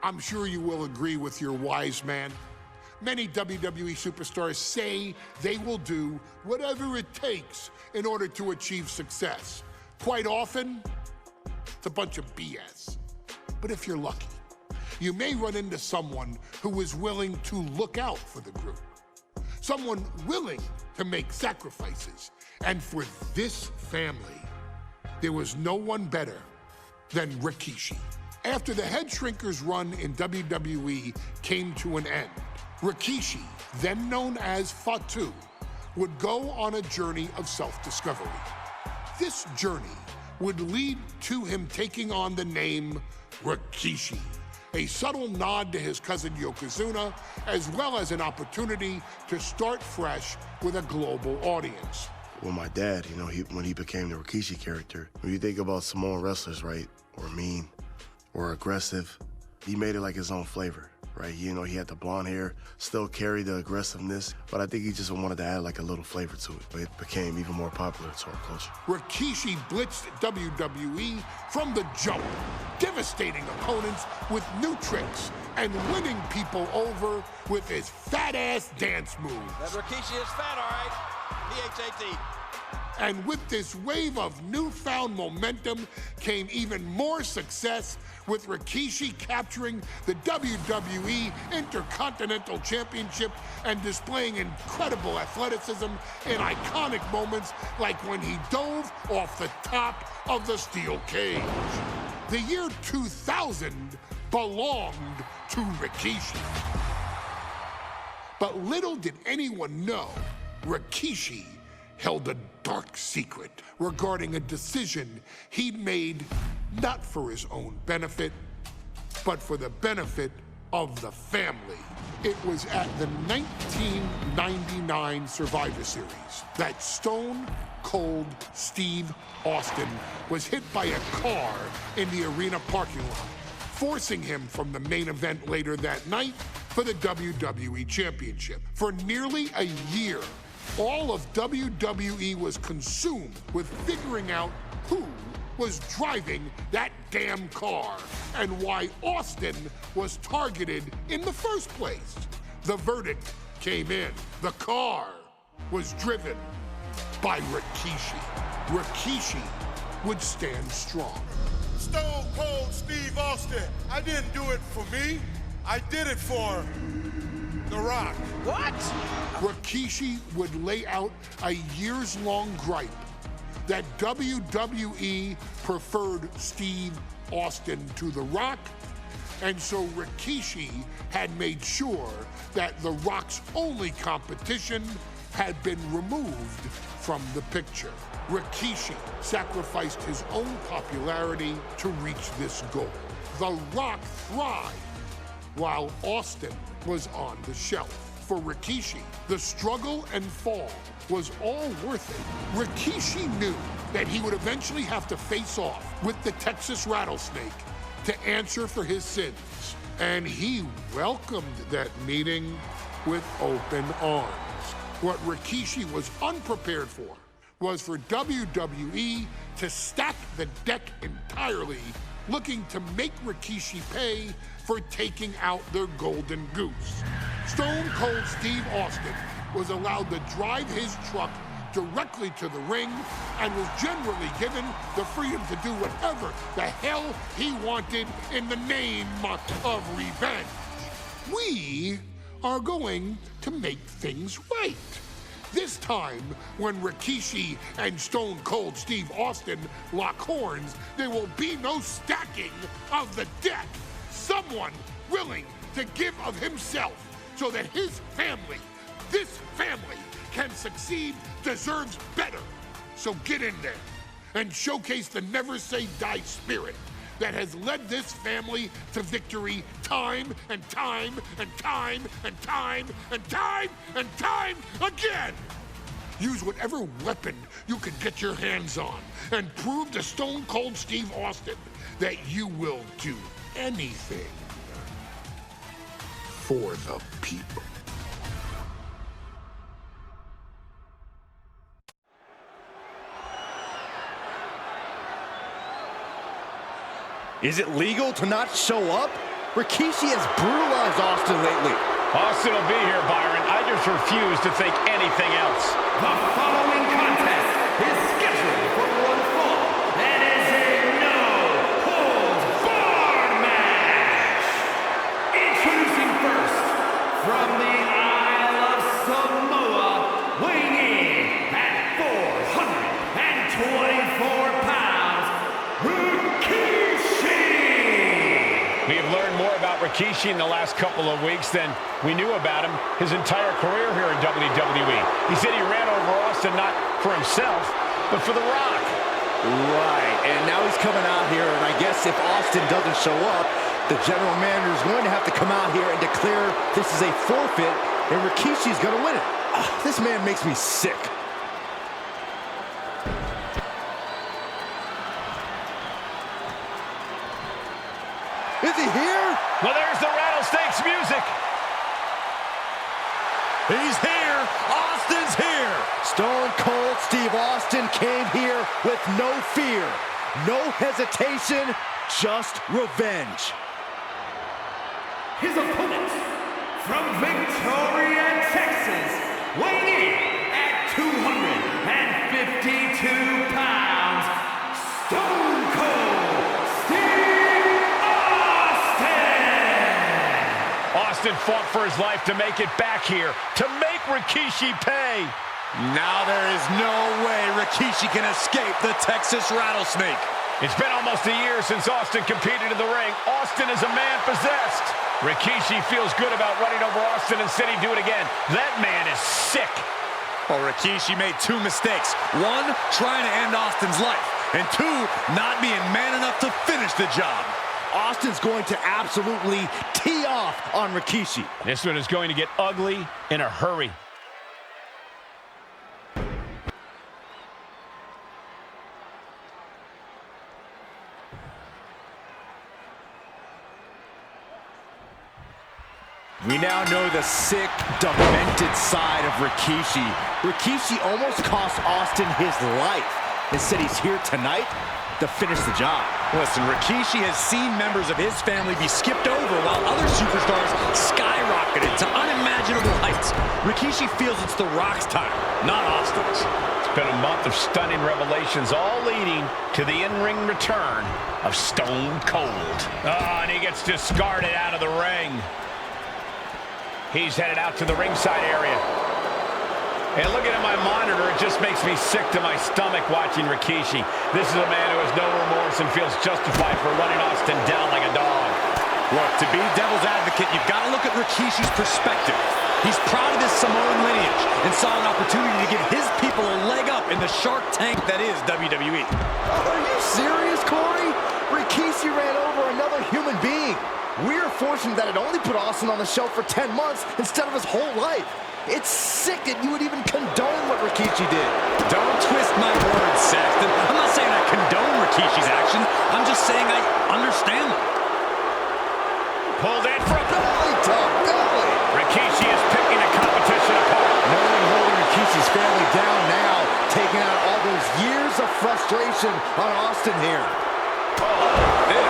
I'm sure you will agree with your wise man. Many WWE superstars say they will do whatever it takes in order to achieve success. Quite often, it's a bunch of BS. But if you're lucky, you may run into someone who is willing to look out for the group. Someone willing to make sacrifices. And for this family, there was no one better than Rikishi. After the Head Shrinker's run in WWE came to an end, Rikishi, then known as Fatu, would go on a journey of self-discovery. This journey would lead to him taking on the name Rikishi, a subtle nod to his cousin Yokozuna, as well as an opportunity to start fresh with a global audience. Well, my dad, when he became the Rikishi character, when you think about Samoan wrestlers, right, or mean, or aggressive, he made it like his own flavor, right? He had the blonde hair, still carried the aggressiveness, but I think he just wanted to add like a little flavor to it. It became even more popular to our culture. Rikishi blitzed WWE from the jump, devastating opponents with new tricks and winning people over with his fat-ass dance moves. That Rikishi is fat, all right. P-H-A-T. And with this wave of newfound momentum came even more success, with Rikishi capturing the WWE Intercontinental Championship and displaying incredible athleticism in iconic moments like when he dove off the top of the steel cage. The year 2000 belonged to Rikishi. But little did anyone know, Rikishi held a dark secret regarding a decision he'd made not for his own benefit, but for the benefit of the family. It was at the 1999 Survivor Series that Stone Cold Steve Austin was hit by a car in the arena parking lot, forcing him from the main event later that night for the WWE Championship. For nearly a year, all of WWE was consumed with figuring out who was driving that damn car and why Austin was targeted in the first place. The verdict came in. The car was driven by Rikishi. Rikishi would stand strong. Stone Cold Steve Austin, I didn't do it for me. I did it for The Rock. What? Rikishi would lay out a years-long gripe that WWE preferred Steve Austin to The Rock, and so Rikishi had made sure that The Rock's only competition had been removed from the picture. Rikishi sacrificed his own popularity to reach this goal. The Rock thrived while Austin was on the shelf. For Rikishi, the struggle and fall was all worth it. Rikishi knew that he would eventually have to face off with the Texas Rattlesnake to answer for his sins, and he welcomed that meeting with open arms. What Rikishi was unprepared for was for WWE to stack the deck entirely, looking to make Rikishi pay for taking out their golden goose. Stone Cold Steve Austin was allowed to drive his truck directly to the ring and was generally given the freedom to do whatever the hell he wanted in the name of revenge. We are going to make things right. This time, when Rikishi and Stone Cold Steve Austin lock horns, there will be no stacking of the deck. Someone willing to give of himself so that his family, this family, can succeed, deserves better. So get in there and showcase the never say die spirit that has led this family to victory time and time and time and time and time and time again. Use whatever weapon you can get your hands on and prove to Stone Cold Steve Austin that you will do anything for the people. Is it legal to not show up? Rikishi has brutalized Austin lately. Austin will be here, Byron. I just refuse to think anything else. The following contest is scheduled for one fall and is a no-holds-barred match. Introducing first, from the Isle of Samoa, weighing in at 424 pounds, Rikishi! We have learned more about Rikishi in the last couple of weeks than we knew about him his entire career here in WWE. He said he ran over Austin not for himself, but for The Rock. Right, and now he's coming out here, and I guess if Austin doesn't show up, the general manager is going to have to come out here and declare this is a forfeit, and Rikishi's going to win it. This man makes me sick. Is he here? Well, there's the Rattlesnakes music. He's here. Austin's here. Stone Cold Steve Austin came here with no fear, no hesitation, just revenge. His opponent, from Victoria, Texas, weighing in at 252 pounds, Stone Cold Steve Austin! Austin fought for his life to make it back here, to make Rikishi pay. Now there is no way Rikishi can escape the Texas Rattlesnake. It's been almost a year since Austin competed in the ring. Austin is a man possessed. Rikishi feels good about running over Austin and said he'd do it again. That man is sick. Well, Rikishi made two mistakes. One, trying to end Austin's life. And two, not being man enough to finish the job. Austin's going to absolutely tee off on Rikishi. This one is going to get ugly in a hurry. We now know the sick, demented side of Rikishi. Rikishi almost cost Austin his life. Instead, he's here tonight to finish the job. Listen, Rikishi has seen members of his family be skipped over while other superstars skyrocketed to unimaginable heights. Rikishi feels it's The Rock's time, not Austin's. It's been a month of stunning revelations, all leading to the in-ring return of Stone Cold. Oh, and he gets discarded out of the ring. He's headed out to the ringside area. And looking at my monitor, it just makes me sick to my stomach watching Rikishi. This is a man who has no remorse and feels justified for running Austin down like a dog. Look, to be devil's advocate, you've got to look at Rikishi's perspective. He's proud of his Samoan lineage and saw an opportunity to give his people a leg up in the Shark Tank that is WWE. Are you serious, Corey? Rikishi ran over another human being. We're fortunate that it only put Austin on the show for 10 months instead of his whole life. It's sick that you would even condone what Rikishi did. Don't twist my words, Saxton. I'm not saying I condone Rikishi's actions. I'm just saying I understand them. Pulled in for a belly top, belly. Rikishi is picking the competition apart. Knowing holding Rikishi's family down now, taking out all those years of frustration on Austin here. Oh, what a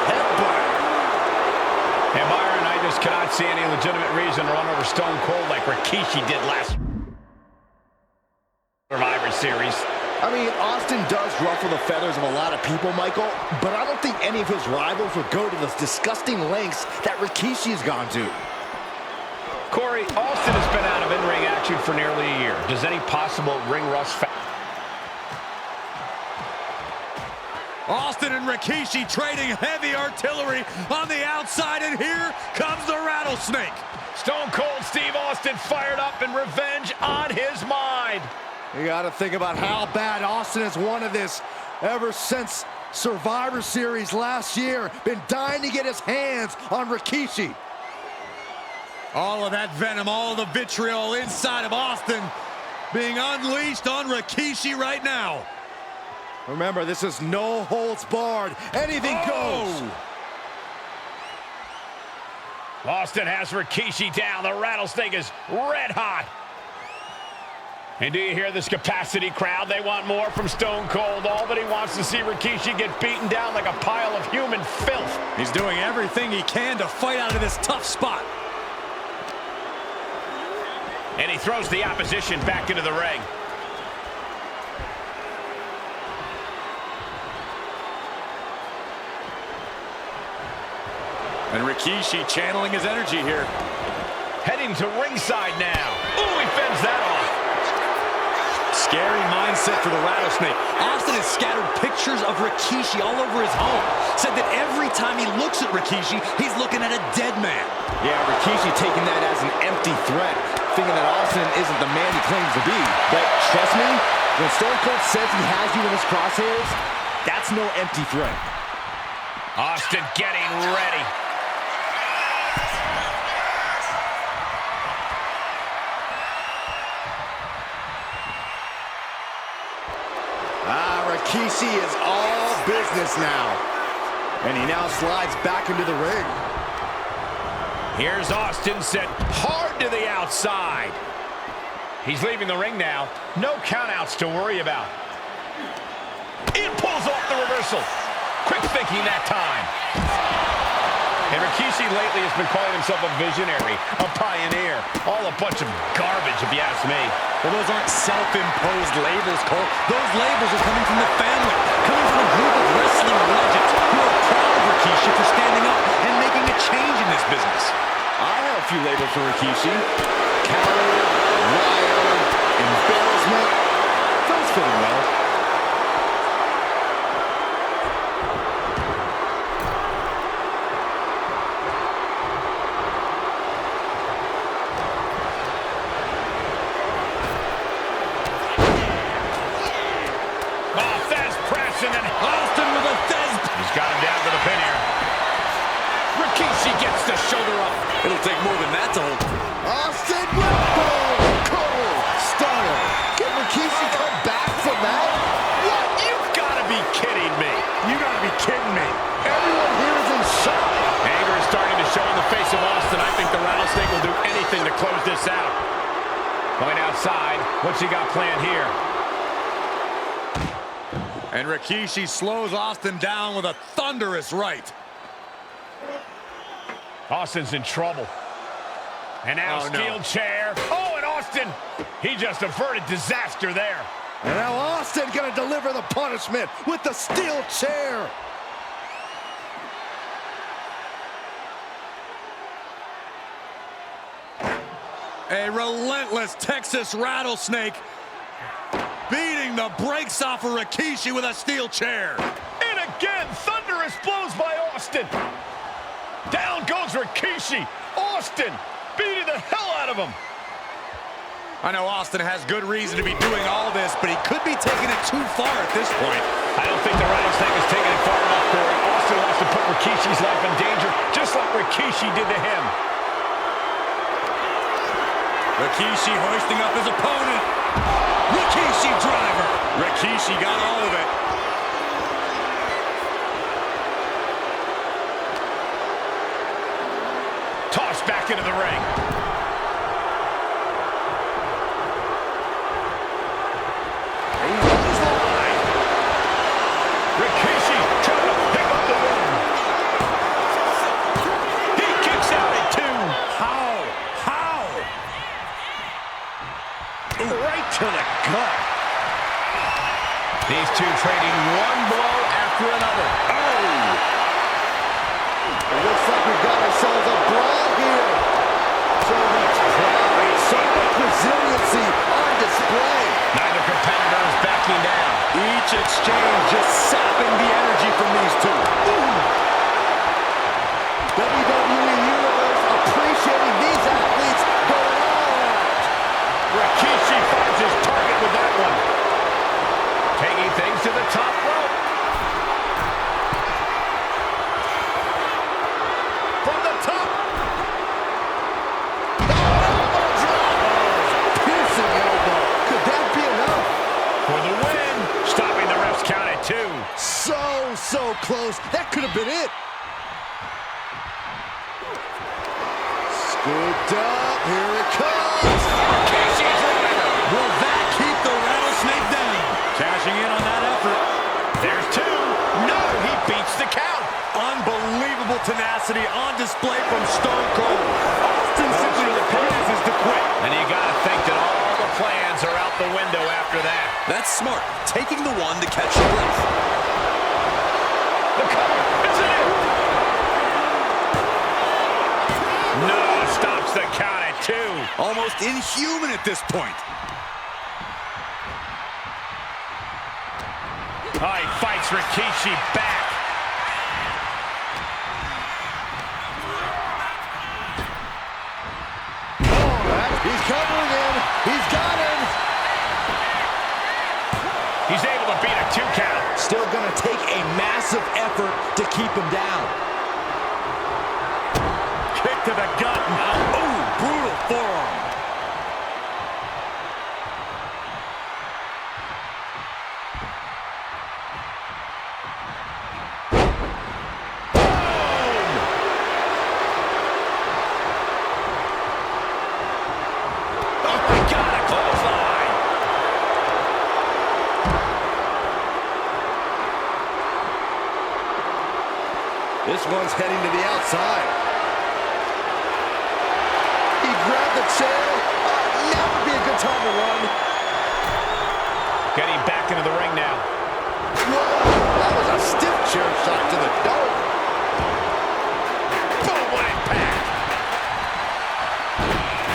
headbutt. And Byron, I just cannot see any legitimate reason to run over Stone Cold like Rikishi did last Survivor Series. I mean, Austin does ruffle the feathers of a lot of people, Michael, but I don't think any of his rivals would go to the disgusting lengths that Rikishi has gone to. Corey, Austin has been out of in-ring action for nearly a year. Does any possible ring rust Austin and Rikishi trading heavy artillery on the outside, and here comes the Rattlesnake. Stone Cold Steve Austin fired up and revenge on his mind. You got to think about how bad Austin has wanted this ever since Survivor Series last year. Been dying to get his hands on Rikishi. All of that venom, all the vitriol inside of Austin being unleashed on Rikishi right now. Remember, this is no holds barred. Anything goes. Austin has Rikishi down. The Rattlesnake is red hot. And do you hear this capacity crowd? They want more from Stone Cold. All that he wants to see Rikishi get beaten down like a pile of human filth. He's doing everything he can to fight out of this tough spot. And he throws the opposition back into the ring. And Rikishi channeling his energy here. Heading to ringside now. Ooh, he fends that off. Scary mindset for the Rattlesnake. Austin has scattered pictures of Rikishi all over his home. Said that every time he looks at Rikishi, he's looking at a dead man. Yeah, Rikishi taking that as an empty threat, thinking that Austin isn't the man he claims to be. But trust me, when Stone Cold says he has you in his crosshairs, that's no empty threat. Austin getting ready. Rikishi is all business now. And he now slides back into the ring. Here's Austin sent hard to the outside. He's leaving the ring now. No countouts to worry about. It pulls off the reversal. Quick thinking that time. And Rikishi lately has been calling himself a visionary, a pioneer. All a bunch of garbage, if you ask me. Well, those aren't self-imposed labels, Cole. Those labels are coming from the family, coming from a group of wrestling legends who are proud of Rikishi for standing up and making a change in this business. I have a few labels for Rikishi. Coward, liar, embarrassment. Those fit him well. Austin with a Thez. He's got him down for the pin here. Rikishi gets the shoulder up. It'll take more than that to hold. Austin with Cold Stunner. Can Rikishi come back from that? What? You've got to be kidding me. You gotta be kidding me. Everyone here is in shock. Anger is starting to show in the face of Austin. I think the Rattlesnake will do anything to close this out. Going outside. What's he got planned here? And Rikishi slows Austin down with a thunderous right. Austin's in trouble. And now steel chair. Oh, and Austin, he just averted disaster there. And now Austin gonna deliver the punishment with the steel chair. A relentless Texas Rattlesnake beating the brakes off of Rikishi with a steel chair. And again, thunderous blows by Austin. Down goes Rikishi. Austin beating the hell out of him. I know Austin has good reason to be doing all this, but he could be taking it too far at this point. I don't think the Rattlesnake is taking it far enough, Corey. Austin wants to put Rikishi's life in danger, just like Rikishi did to him. Rikishi hoisting up his opponent. Rikishi driver. Rikishi got all of it. Tossed back into the ring. Rikishi trying to pick up the win. He kicks out at 2. How? Right to the gut. These two trading one blow after another. It looks like we've got ourselves a brawl here. So much pride, so much resiliency on display. Neither competitor is backing down. Each exchange just sapping the energy from these two. WWE Universe appreciating these athletes going all out. Rikishi finds his target with that one. Taking things to the top rope. From the top. Elbow drop. Piercing elbow. Could that be enough? For the win. Stopping the ref's count at 2. So close. That could have been it. Scooped up. Here it comes. Rikishi's winner. Will that tenacity on display from Stone Cold. Austin simply refuses to quit. And you gotta think that all the plans are out the window after that. That's smart, taking the one to catch your breath. The cover, isn't it? No, stops the count at 2. Almost inhuman at this point. Oh, he fights Rikishi back. He's covering him. He's got him. He's able to beat a 2 count. Still going to take a massive effort to keep him down. Kick to the gut. Oh, brutal forearm. This one's heading to the outside. He grabbed the chair. Now would be a good time to run. Getting back into the ring now. Whoa, that was a stiff chair shot to the dome. Boom, what impact.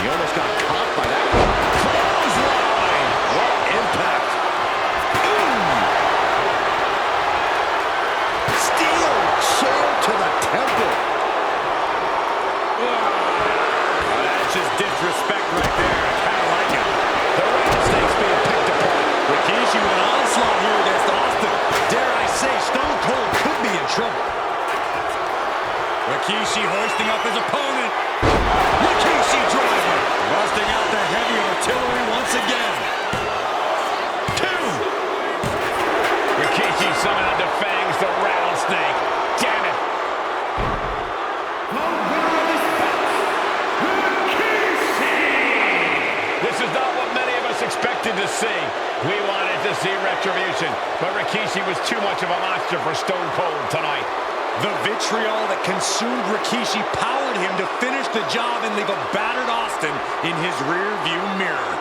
He almost got caught by that. Clothesline. What impact. Steel chair to the temple. That's just disrespect right there. I kind of like it. The rattlesnake's being picked apart. Rikishi with an onslaught here against Austin. Dare I say, Stone Cold could be in trouble. Rikishi hoisting up his opponent. Rikishi driver. Busting out the heavy artillery once again. 2. Rikishi somehow defangs the rattlesnake. Damn it. This is not what many of us expected to see. We wanted to see retribution, but Rikishi was too much of a monster for Stone Cold tonight. The vitriol that consumed Rikishi powered him to finish the job and leave a battered Austin in his rear-view mirror.